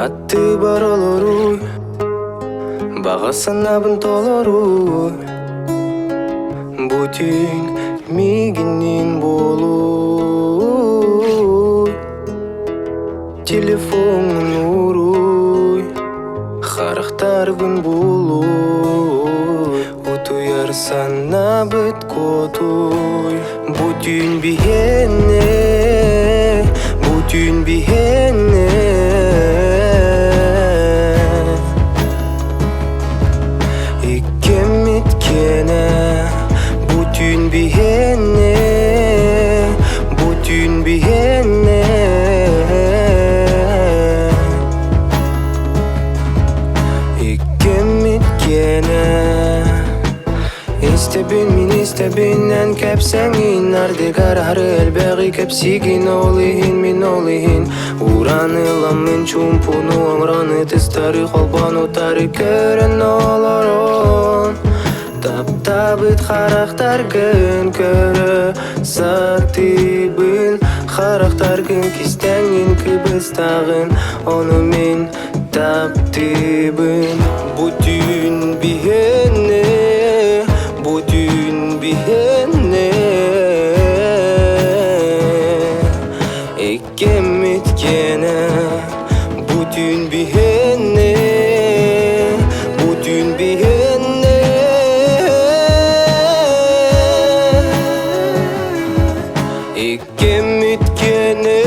Атты бар олоруй, баға санабын толоруй. Бүтін мигінен болуй, телефонын уруй, харақтар күн болуй. Утуяр санабыт котуй. Бүтін бігенне, бүтін бігенне. Бүтін бігенне, бүтін бігенне. Иккемиткене. Истебин мин истебиннен кепсеңин. Ардегар ары элбеги кепсигин. Олихин мин олихин. Ураныламын чумпуну омраны. Тыстары холбану тары көрін олорон. Таптабыт харақтар күн көрі сақтибын. Харақтар күн кистәңін кыбыстағын. Оны мен таптибын. Бүтін бігенне, бүтін бігенне. Иккемиткене. Бүтін бігенне, бүтін бігенне. Иккемиткене.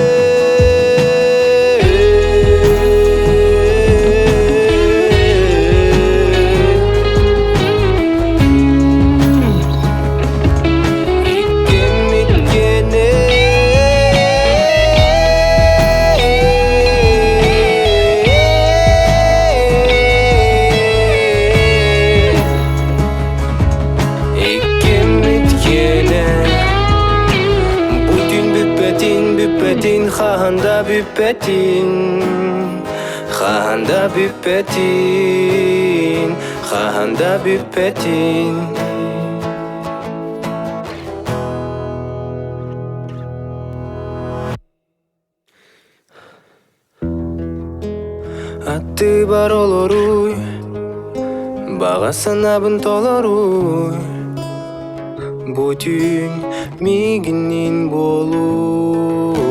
Büppetin, khanda büppetin, khanda büppetin, khanda büppetin. Атты бар олоруй, баға санабын толоруй. Бүтін мигінен болуй.